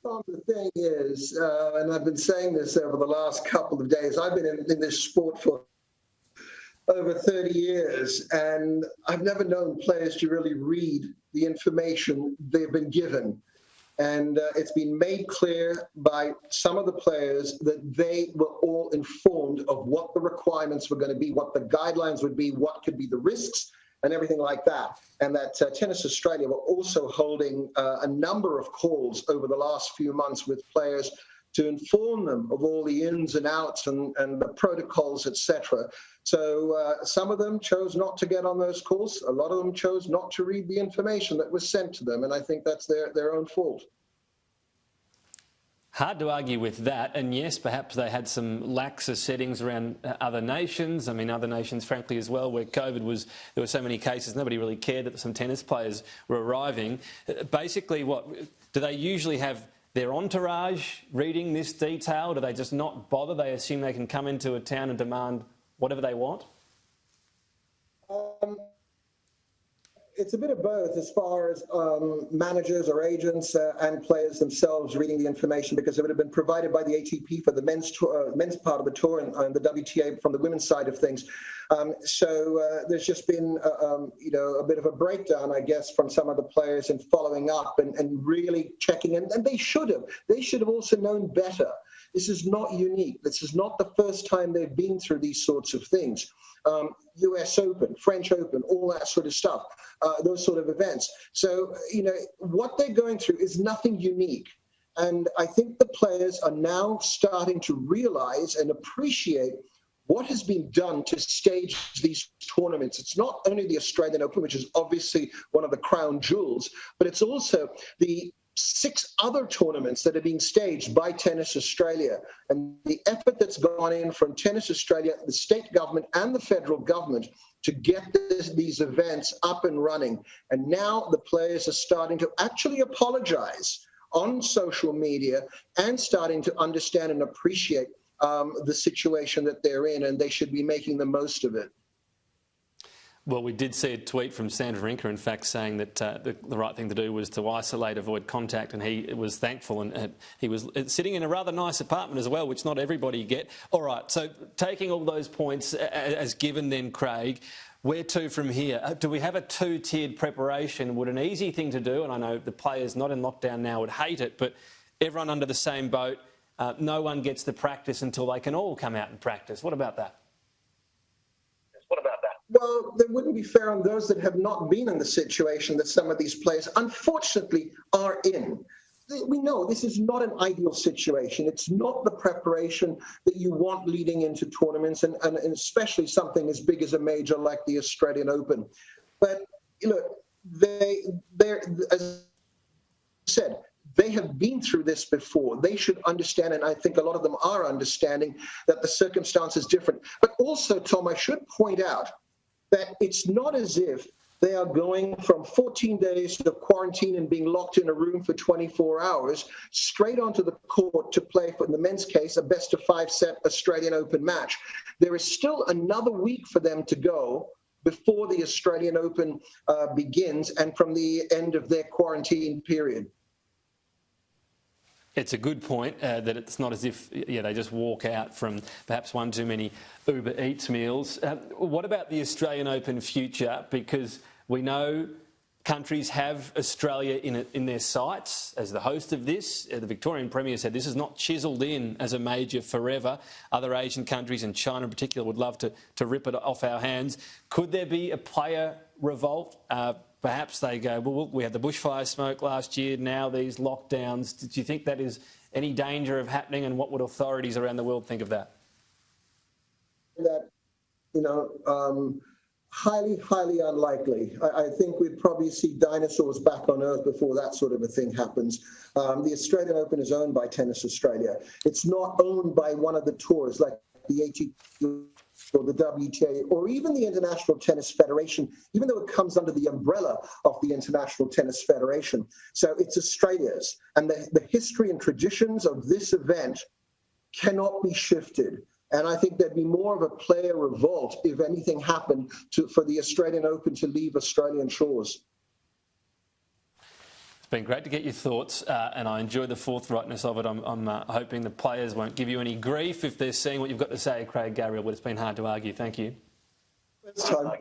Tom, the thing is, and I've been saying this over the last couple of days, I've been in this sport for over 30 years, and I've never known players to really read the information they've been given. And it's been made clear by some of the players that they were all informed of what the requirements were going to be, what the guidelines would be, what could be the risks, and everything like that. And that Tennis Australia were also holding a number of calls over the last few months with players to inform them of all the ins and outs and the protocols, etc. So some of them chose not to get on those calls. A lot of them chose not to read the information that was sent to them. And I think that's their own fault. Hard to argue with that. And yes, perhaps they had some laxer settings around other nations. I mean, other nations, frankly, as well, where COVID was, there were so many cases, nobody really cared that some tennis players were arriving. Basically, what, do they usually have their entourage reading this detail? Do they just not bother? They assume they can come into a town and demand whatever they want? It's a bit of both as far as managers or agents and players themselves reading the information, because it would have been provided by the ATP for the men's part of the tour and the WTA from the women's side of things. So there's just been a bit of a breakdown, I guess, from some of the players in following up and really checking in. And they should have. They should have also known better. This is not unique. This is not the first time they've been through these sorts of things. US Open, French Open, all that sort of stuff, those sort of events. So, what they're going through is nothing unique. And I think the players are now starting to realize and appreciate what has been done to stage these tournaments. It's not only the Australian Open, which is obviously one of the crown jewels, but it's also the 6 other tournaments that are being staged by Tennis Australia. And the effort that's gone in from Tennis Australia, the state government and the federal government to get these events up and running. And now the players are starting to actually apologize on social media and starting to understand and appreciate the situation that they're in, and they should be making the most of it. Well, we did see a tweet from Sandra Rinker, in fact, saying that the right thing to do was to isolate, avoid contact, and he was thankful, and he was sitting in a rather nice apartment as well, which not everybody get. All right, so taking all those points as given then, Craig, where to from here? Do we have a 2-tiered preparation? Would an easy thing to do, and I know the players not in lockdown now would hate it, but everyone under the same boat, no one gets to practice until they can all come out and practice. What about that? Well, that wouldn't be fair on those that have not been in the situation that some of these players, unfortunately, are in. We know this is not an ideal situation. It's not the preparation that you want leading into tournaments, and especially something as big as a major like the Australian Open. But, look, they're, as I said, they have been through this before. They should understand, and I think a lot of them are understanding, that the circumstance is different. But also, Tom, I should point out that it's not as if they are going from 14 days of quarantine and being locked in a room for 24 hours straight onto the court to play, for, in the men's case, a best-of-5 set Australian Open match. There is still another week for them to go before the Australian Open begins and from the end of their quarantine period. It's a good point that it's not as if they just walk out from perhaps one too many Uber Eats meals. What about the Australian Open future? Because we know countries have Australia in their sights as the host of this. The Victorian Premier said this is not chiselled in as a major forever. Other Asian countries, and China in particular, would love to rip it off our hands. Could there be a player revolt? Perhaps they go, well, we had the bushfire smoke last year, now these lockdowns. Do you think that is any danger of happening, and what would authorities around the world think of that? That, highly, highly unlikely. I think we'd probably see dinosaurs back on Earth before that sort of a thing happens. The Australian Open is owned by Tennis Australia. It's not owned by one of the tours like the ATP or the WTA, or even the International Tennis Federation, even though it comes under the umbrella of the International Tennis Federation. So it's Australia's, and the history and traditions of this event cannot be shifted. And I think there'd be more of a player revolt if anything happened for the Australian Open to leave Australian shores. been great to get your thoughts, and I enjoy the forthrightness of it. I'm hoping the players won't give you any grief if they're seeing what you've got to say, Craig Gabriel, but it's been hard to argue. Thank you. It's time.